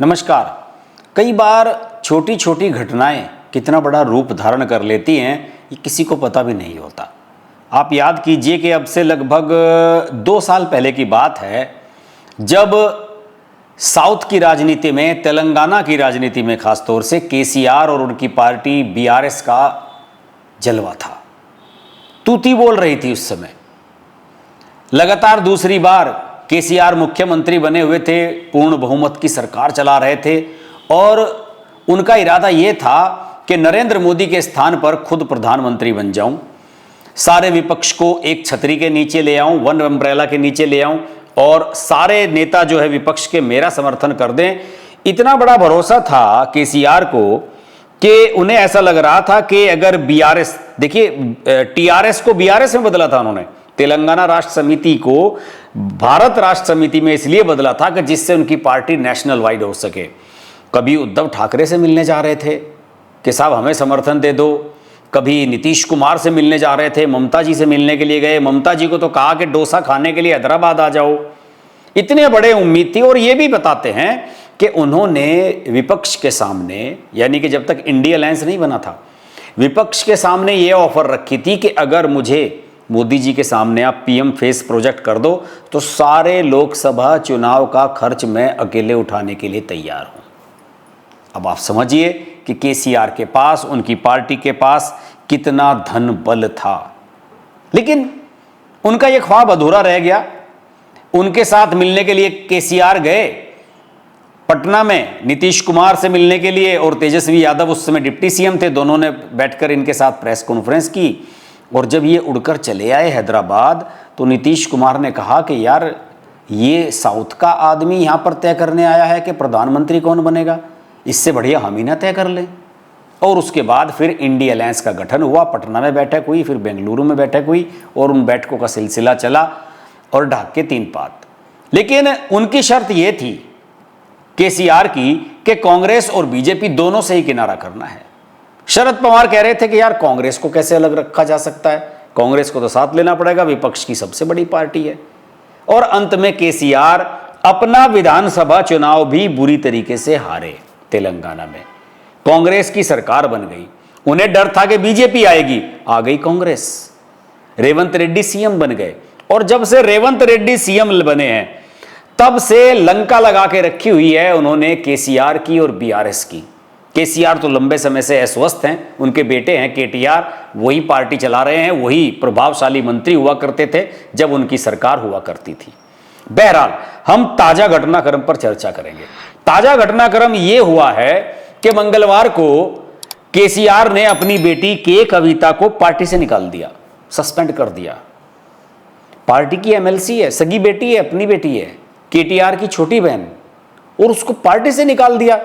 नमस्कार। कई बार छोटी छोटी घटनाएं कितना बड़ा रूप धारण कर लेती हैं ये किसी को पता भी नहीं होता। आप याद कीजिए कि अब से लगभग 2 साल पहले की बात है जब साउथ की राजनीति में, तेलंगाना की राजनीति में खासतौर से केसीआर और उनकी पार्टी बीआरएस का जलवा था। तूती बोल रही थी उस समय। लगातार दूसरी बार केसीआर मुख्यमंत्री बने हुए थे, पूर्ण बहुमत की सरकार चला रहे थे और उनका इरादा यह था कि नरेंद्र मोदी के स्थान पर खुद प्रधानमंत्री बन जाऊं, सारे विपक्ष को एक छतरी के नीचे ले आऊं, वन अम्ब्रेला के नीचे ले आऊं और सारे नेता जो है विपक्ष के मेरा समर्थन कर दें। इतना बड़ा भरोसा था केसीआर को कि उन्हें ऐसा लग रहा था कि अगर बीआरएस, देखिए टीआरएस को बीआरएस में बदला था उन्होंने, तेलंगाना राष्ट्र समिति को भारत राष्ट्र समिति में इसलिए बदला था कि जिससे उनकी पार्टी नेशनल वाइड हो सके। कभी उद्धव ठाकरे से मिलने जा रहे थे कि साहब हमें समर्थन दे दो, कभी नीतीश कुमार से मिलने जा रहे थे, ममता जी से मिलने के लिए गए, ममता जी को तो कहा कि डोसा खाने के लिए हैदराबाद आ जाओ। इतने बड़े उम्मीद थी। और ये भी बताते हैं कि उन्होंने विपक्ष के सामने, यानी कि जब तक इंडिया अलायंस नहीं बना था, विपक्ष के सामने ये ऑफर रखी थी कि अगर मुझे मोदी जी के सामने आप पीएम फेस प्रोजेक्ट कर दो तो सारे लोकसभा चुनाव का खर्च मैं अकेले उठाने के लिए तैयार हूं। अब आप समझिए कि केसीआर के पास, उनकी पार्टी के पास कितना धन बल था। लेकिन उनका यह ख्वाब अधूरा रह गया। उनके साथ मिलने के लिए केसीआर गए पटना में नीतीश कुमार से मिलने के लिए, और तेजस्वी यादव उस समय डिप्टी सीएम थे। दोनों ने बैठकर इनके साथ प्रेस कॉन्फ्रेंस की और जब ये उड़कर चले आए हैदराबाद तो नीतीश कुमार ने कहा कि यार ये साउथ का आदमी यहाँ पर तय करने आया है कि प्रधानमंत्री कौन बनेगा, इससे बढ़िया हम ही ना तय कर लें। और उसके बाद फिर इंडिया अलायंस का गठन हुआ, पटना में बैठक हुई, फिर बेंगलुरु में बैठक हुई और उन बैठकों का सिलसिला चला और ढाक के 3 पात। लेकिन उनकी शर्त यह थी केसीआर की कि कांग्रेस और बीजेपी दोनों से ही किनारा करना है। शरद पवार कह रहे थे कि यार कांग्रेस को कैसे अलग रखा जा सकता है, कांग्रेस को तो साथ लेना पड़ेगा, विपक्ष की सबसे बड़ी पार्टी है। और अंत में केसीआर अपना विधानसभा चुनाव भी बुरी तरीके से हारे। तेलंगाना में कांग्रेस की सरकार बन गई। उन्हें डर था कि बीजेपी आएगी, आ गई कांग्रेस। रेवंत रेड्डी सीएम बन गए और जब से रेवंत रेड्डी सीएम बने हैं तब से लंका लगा के रखी हुई है उन्होंने केसीआर की और बीआरएस की। केसीआर तो लंबे समय से अस्वस्थ हैं, उनके बेटे हैं केटीआर, वही पार्टी चला रहे हैं, वही प्रभावशाली मंत्री हुआ करते थे जब उनकी सरकार हुआ करती थी। बहरहाल हम ताजा घटनाक्रम पर चर्चा करेंगे। ताजा घटनाक्रम यह हुआ है कि मंगलवार को केसीआर ने अपनी बेटी के कविता को पार्टी से निकाल दिया, सस्पेंड कर दिया। पार्टी की एमएलसी है, सगी बेटी है, अपनी बेटी है, केटीआर की छोटी बहन, और उसको पार्टी से निकाल दिया।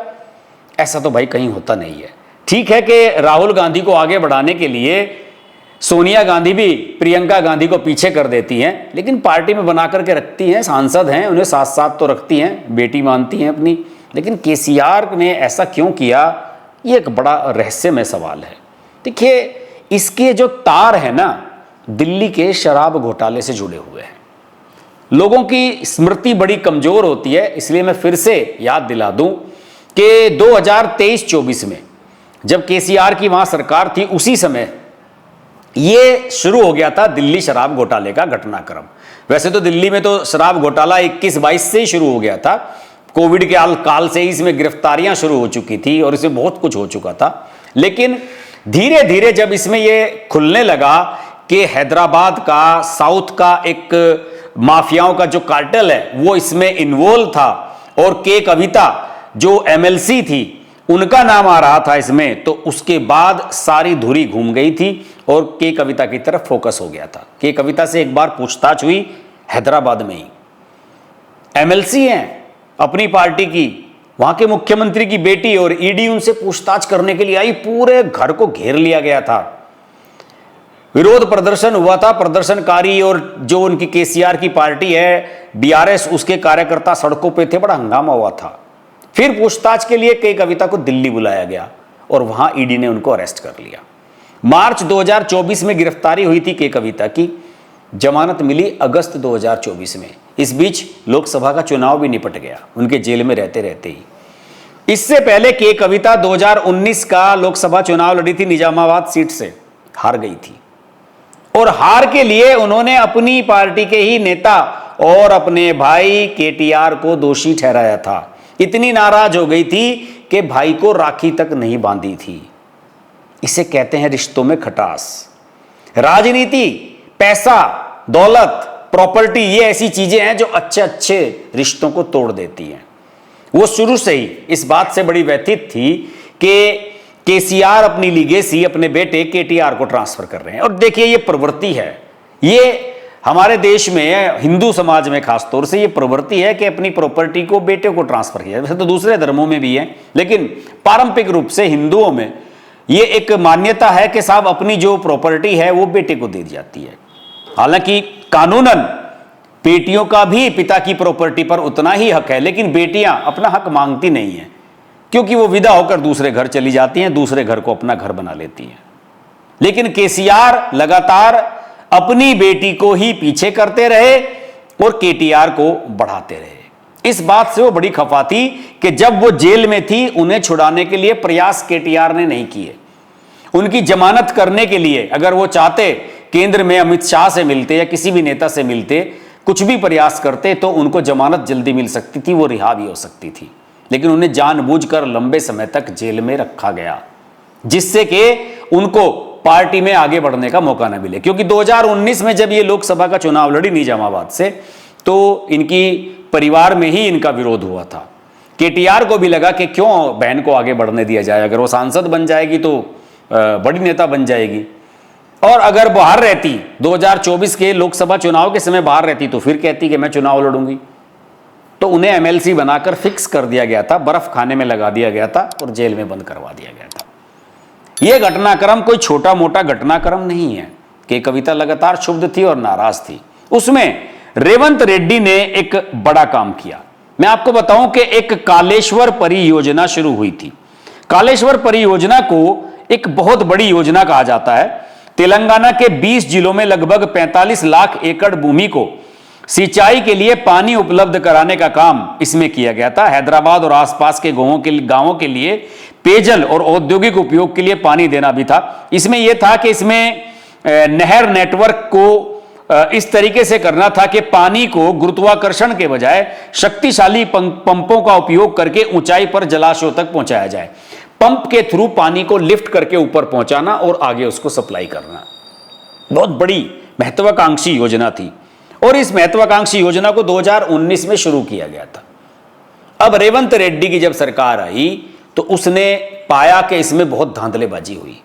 ऐसा तो भाई कहीं होता नहीं है। ठीक है कि राहुल गांधी को आगे बढ़ाने के लिए सोनिया गांधी भी प्रियंका गांधी को पीछे कर देती हैं, लेकिन पार्टी में बना करके रखती हैं, सांसद हैं, उन्हें साथ साथ तो रखती हैं, बेटी मानती हैं अपनी। लेकिन केसीआर ने ऐसा क्यों किया, ये एक बड़ा रहस्यमय सवाल है। देखिए इसके जो तार है ना, दिल्ली के शराब घोटाले से जुड़े हुए हैं। लोगों की स्मृति बड़ी कमजोर होती है, इसलिए मैं फिर से याद दिला दूं कि 2023-24 में जब केसीआर की वहां सरकार थी, उसी समय यह शुरू हो गया था दिल्ली शराब घोटाले का घटनाक्रम। वैसे तो दिल्ली में तो शराब घोटाला 21-22 से ही शुरू हो गया था, कोविड के काल से ही इसमें गिरफ्तारियां शुरू हो चुकी थी और इसमें बहुत कुछ हो चुका था। लेकिन धीरे धीरे जब इसमें यह खुलने लगा कि हैदराबाद का, साउथ का एक माफियाओं का जो कार्टेल है वो इसमें इन्वॉल्व था और के कविता जो एमएलसी थी उनका नाम आ रहा था इसमें, तो उसके बाद सारी धुरी घूम गई थी और के कविता की तरफ फोकस हो गया था। के कविता से एक बार पूछताछ हुई हैदराबाद में ही। एमएलसी हैं अपनी पार्टी की, वहां के मुख्यमंत्री की बेटी, और ईडी उनसे पूछताछ करने के लिए आई। पूरे घर को घेर लिया गया था, विरोध प्रदर्शन हुआ था। प्रदर्शनकारी और जो उनकी केसीआर की पार्टी है बीआरएस, उसके कार्यकर्ता सड़कों पे थे, बड़ा हंगामा हुआ था। फिर पूछताछ के लिए के कविता को दिल्ली बुलाया गया और वहां ईडी ने उनको अरेस्ट कर लिया। मार्च 2024 में गिरफ्तारी हुई थी के कविता की, जमानत मिली अगस्त 2024 में। इस बीच लोकसभा का चुनाव भी निपट गया उनके जेल में रहते रहते ही। इससे पहले के कविता 2019 का लोकसभा चुनाव लड़ी थी, निजामाबाद सीट से हार गई थी और हार के लिए उन्होंने अपनी पार्टी के ही नेता और अपने भाई केटीआर को दोषी ठहराया था। इतनी नाराज हो गई थी कि भाई को राखी तक नहीं बांधी थी। इसे कहते हैं रिश्तों में खटास। राजनीति, पैसा, दौलत, प्रॉपर्टी, ये ऐसी चीजें हैं जो अच्छे अच्छे रिश्तों को तोड़ देती हैं। वो शुरू से ही इस बात से बड़ी व्यथित थी कि केसीआर अपनी लीगेसी अपने बेटे केटीआर को ट्रांसफर कर रहे हैं। और देखिए ये प्रवृत्ति है, ये हमारे देश में हिंदू समाज में खासतौर से ये प्रवृत्ति है कि अपनी प्रॉपर्टी को बेटे को ट्रांसफर किया। वैसे तो दूसरे धर्मों में भी है, लेकिन पारंपरिक रूप से हिंदुओं में ये एक मान्यता है कि साहब अपनी जो प्रॉपर्टी है वो बेटे को दे दी जाती है। हालांकि कानूनन बेटियों का भी पिता की प्रॉपर्टी पर उतना ही हक है, लेकिन बेटियां अपना हक मांगती नहीं है क्योंकि वो विदा होकर दूसरे घर चली जाती हैं, दूसरे घर को अपना घर बना लेती हैं। लेकिन केसीआर लगातार अपनी बेटी को ही पीछे करते रहे और केटीआर को बढ़ाते रहे। इस बात से वो बड़ी खफा थी कि जब वो जेल में थी उन्हें छुड़ाने के लिए प्रयास केटीआर ने नहीं किए। उनकी जमानत करने के लिए अगर वो चाहते, केंद्र में अमित शाह से मिलते या किसी भी नेता से मिलते, कुछ भी प्रयास करते तो उनको जमानत जल्दी मिल सकती थी, वो रिहा भी हो सकती थी। लेकिन उन्हें जानबूझकर लंबे समय तक जेल में रखा गया जिससे कि उनको पार्टी में आगे बढ़ने का मौका न मिले। क्योंकि 2019 में जब ये लोकसभा का चुनाव लड़ी निजामाबाद से, तो इनकी परिवार में ही इनका विरोध हुआ था। केटीआर को भी लगा कि क्यों बहन को आगे बढ़ने दिया जाए, अगर वो सांसद बन जाएगी तो बड़ी नेता बन जाएगी, और अगर बाहर रहती 2024 के लोकसभा चुनाव के समय बाहर रहती तो फिर कहती कि मैं चुनाव लड़ूंगी। तो उन्हें एमएलसी बनाकर फिक्स कर दिया गया था, बर्फ खाने में लगा दिया गया था और जेल में बंद करवा दिया गया था। यह घटनाक्रम कोई छोटा मोटा घटनाक्रम नहीं है कि कविता लगातार क्षुब्ध थी और नाराज थी। उसमें रेवंत रेड्डी ने एक बड़ा काम किया। मैं आपको बताऊं कि एक कालेश्वर परियोजना शुरू हुई थी। कालेश्वर परियोजना को एक बहुत बड़ी योजना कहा जाता है। तेलंगाना के 20 जिलों में लगभग 45 लाख एकड़ भूमि को सिंचाई के लिए पानी उपलब्ध कराने का काम इसमें किया गया था। हैदराबाद और आसपास के गांवों के लिए पेयजल और औद्योगिक उपयोग के लिए पानी देना भी था। इसमें यह था कि इसमें नहर नेटवर्क को इस तरीके से करना था कि पानी को गुरुत्वाकर्षण के बजाय शक्तिशाली पंपों का उपयोग करके ऊंचाई पर जलाशयों तक पहुंचाया जाए। पंप के थ्रू पानी को लिफ्ट करके ऊपर पहुंचाना और आगे उसको सप्लाई करना। बहुत बड़ी महत्वाकांक्षी योजना थी और इस महत्वाकांक्षी योजना को 2019 में शुरू किया गया था। अब रेवंत रेड्डी की जब सरकार आई तो उसने पाया कि इसमें बहुत धांधलेबाजी हुई,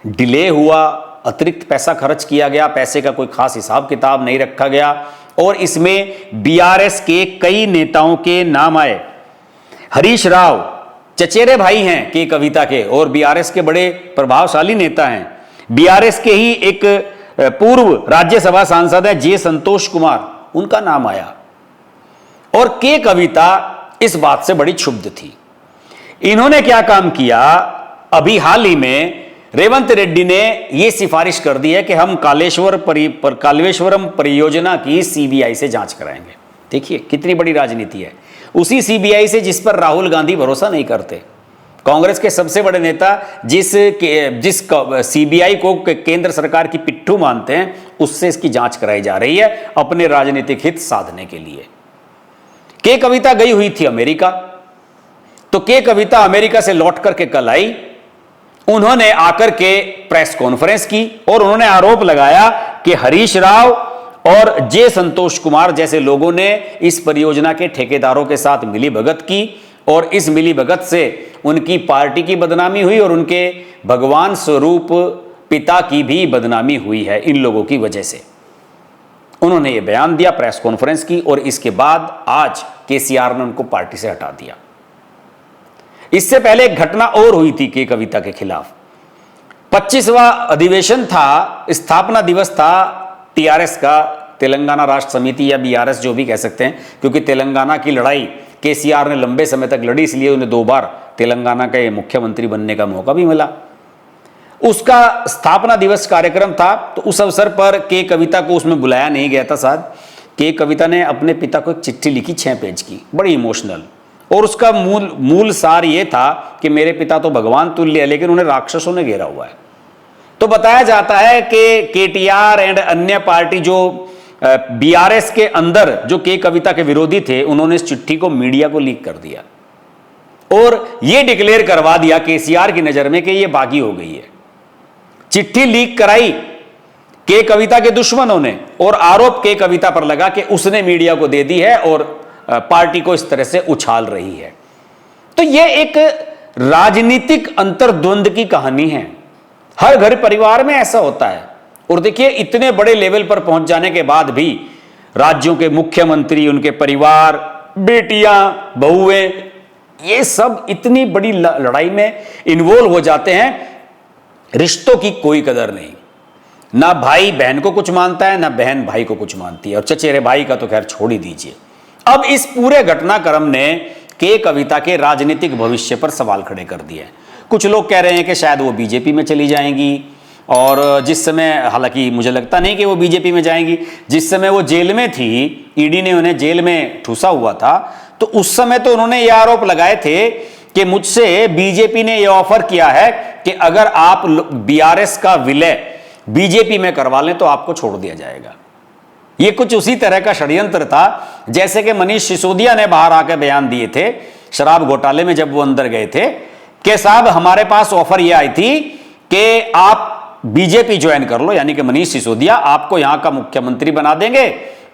डिले हुआ, अतिरिक्त पैसा खर्च किया गया, पैसे का कोई खास हिसाब किताब नहीं रखा गया और इसमें बीआरएस के कई नेताओं के नाम आए। हरीश राव चचेरे भाई हैं के कविता के और बीआरएस के बड़े प्रभावशाली नेता हैं। बीआरएस के ही एक पूर्व राज्यसभा सांसद है जे संतोष कुमार, उनका नाम आया और के कविता इस बात से बड़ी क्षुब्ध थी। इन्होंने क्या काम किया, अभी हाल ही में रेवंत रेड्डी ने यह सिफारिश कर दी है कि हम कालेश्वरम परियोजना की सीबीआई से जांच कराएंगे। देखिए कितनी बड़ी राजनीति है, उसी सीबीआई से जिस पर राहुल गांधी भरोसा नहीं करते। कांग्रेस के सबसे बड़े नेता जिस सीबीआई को केंद्र सरकार की पिट्ठू मानते हैं, उससे इसकी जांच कराई जा रही है अपने राजनीतिक हित साधने के लिए। के कविता गई हुई थी अमेरिका, तो के कविता अमेरिका से लौट करके कल आई। उन्होंने आकर के प्रेस कॉन्फ्रेंस की और उन्होंने आरोप लगाया कि हरीश राव और जे संतोष कुमार जैसे लोगों ने इस परियोजना के ठेकेदारों के साथ मिलीभगत की और इस मिलीभगत से उनकी पार्टी की बदनामी हुई और उनके भगवान स्वरूप पिता की भी बदनामी हुई है इन लोगों की वजह से। उन्होंने यह बयान दिया, प्रेस कॉन्फ्रेंस की, और इसके बाद आज केसीआर ने उनको पार्टी से हटा दिया। इससे पहले एक घटना और हुई थी के कविता के खिलाफ। 25वां अधिवेशन था, स्थापना दिवस था टीआरएस का, तेलंगाना राष्ट्र समिति या बीआरएस जो भी कह सकते हैं, क्योंकि तेलंगाना की लड़ाई केसीआर ने लंबे समय तक लड़ी, इसलिए उन्हें 2 बार तेलंगाना के मुख्यमंत्री बनने का मौका भी मिला। उसका स्थापना दिवस कार्यक्रम था, तो उस अवसर पर के कविता को उसमें बुलाया नहीं गया था। साथ के कविता ने अपने पिता को एक चिट्ठी लिखी 6 पेज की, बड़ी इमोशनल, और उसका मूल सार ये था कि मेरे पिता तो भगवान तुल्य है, लेकिन उन्हें राक्षसों ने घेरा हुआ है। तो बताया जाता है कि केटीआर एंड अन्य पार्टी जो बीआरएस के अंदर जो के कविता के विरोधी थे, उन्होंने इस चिट्ठी को मीडिया को लीक कर दिया और यह डिक्लेयर करवा दिया केसीआर की नजर में कि यह बागी हो गई है। चिट्ठी लीक कराई के कविता के दुश्मनों ने और आरोप के कविता पर लगा कि उसने मीडिया को दे दी है और पार्टी को इस तरह से उछाल रही है। तो यह एक राजनीतिक अंतर्द्वंद की कहानी है। हर घर परिवार में ऐसा होता है। और देखिए, इतने बड़े लेवल पर पहुंच जाने के बाद भी राज्यों के मुख्यमंत्री, उनके परिवार, बेटियां, बहुएं, ये सब इतनी बड़ी लड़ाई में इन्वॉल्व हो जाते हैं। रिश्तों की कोई कदर नहीं, ना भाई बहन को कुछ मानता है, ना बहन भाई को कुछ मानती है, और चचेरे भाई का तो खैर छोड़ ही दीजिए। अब इस पूरे घटनाक्रम ने के कविता के राजनीतिक भविष्य पर सवाल खड़े कर दिए। कुछ लोग कह रहे हैं कि शायद वो बीजेपी में चली जाएंगी, और जिस समय, हालांकि मुझे लगता नहीं कि वो बीजेपी में जाएंगी, जिस समय वो जेल में थी, ईडी ने उन्हें जेल में ठूसा हुआ था, तो उस समय तो उन्होंने ये आरोप लगाए थे कि मुझसे बीजेपी ने यह ऑफर किया है कि अगर आप बीआरएस का विलय बीजेपी में करवा लें तो आपको छोड़ दिया जाएगा। यह कुछ उसी तरह का षड्यंत्र था जैसे कि मनीष सिसोदिया ने बाहर आकर बयान दिए थे शराब घोटाले में, जब वो अंदर गए थे, कि साहब हमारे पास ऑफर यह आई थी कि आप बीजेपी ज्वाइन कर लो, यानी कि मनीष सिसोदिया आपको यहां का मुख्यमंत्री बना देंगे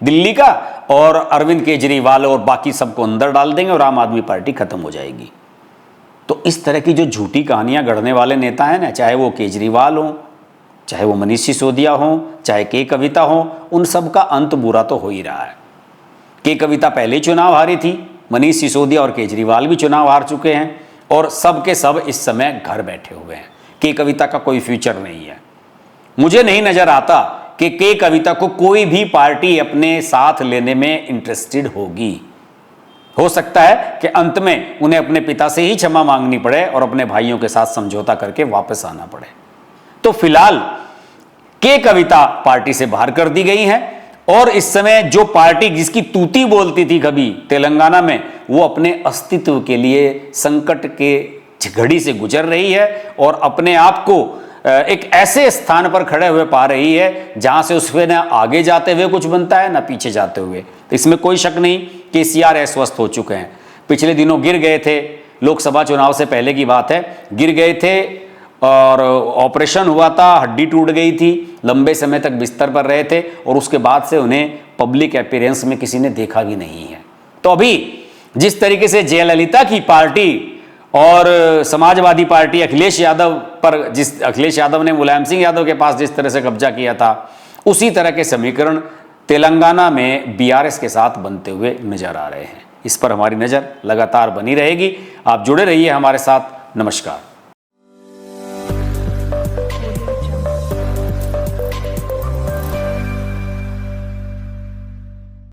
दिल्ली का, और अरविंद केजरीवाल और बाकी सबको अंदर डाल देंगे और आम आदमी पार्टी खत्म हो जाएगी। तो इस तरह की जो झूठी कहानियां गढ़ने वाले नेता हैं ना, चाहे वो केजरीवाल हो, चाहे वो मनीष सिसोदिया हो, चाहे के कविता हो, उन सब का अंत बुरा तो हो ही रहा है। के कविता पहले चुनाव हारी थी, मनीष सिसोदिया और केजरीवाल भी चुनाव हार चुके हैं, और सब के सब इस समय घर बैठे हुए हैं। के कविता का कोई फ्यूचर नहीं है। मुझे नहीं नजर आता कि के कविता को कोई भी पार्टी अपने साथ लेने में इंटरेस्टेड होगी। हो सकता है कि अंत में उन्हें अपने पिता से ही क्षमा मांगनी पड़े और अपने भाइयों के साथ समझौता करके वापस आना पड़े। तो फिलहाल के कविता पार्टी से बाहर कर दी गई है, और इस समय जो पार्टी जिसकी तूती बोलती थी कभी तेलंगाना में, वो अपने अस्तित्व के लिए संकट के घड़ी से गुजर रही है और अपने आप को एक ऐसे स्थान पर खड़े हुए पा रही है जहां से उसमें ना आगे जाते हुए कुछ बनता है, ना पीछे जाते हुए। तो इसमें कोई शक नहीं कि केसीआर अस्वस्थ हो चुके हैं। पिछले दिनों गिर गए थे, लोकसभा चुनाव से पहले की बात है, गिर गए थे और ऑपरेशन हुआ था, हड्डी टूट गई थी, लंबे समय तक बिस्तर पर रहे थे, और उसके बाद से उन्हें पब्लिक अपीयरेंस में किसी ने देखा भी नहीं है। तो अभी जिस तरीके से जयललिता की पार्टी और समाजवादी पार्टी अखिलेश यादव ने मुलायम सिंह यादव के पास जिस तरह से कब्जा किया था, उसी तरह के समीकरण तेलंगाना में बीआरएस के साथ बनते हुए नजर आ रहे हैं। इस पर हमारी नज़र लगातार बनी रहेगी। आप जुड़े रहिए हमारे साथ। नमस्कार।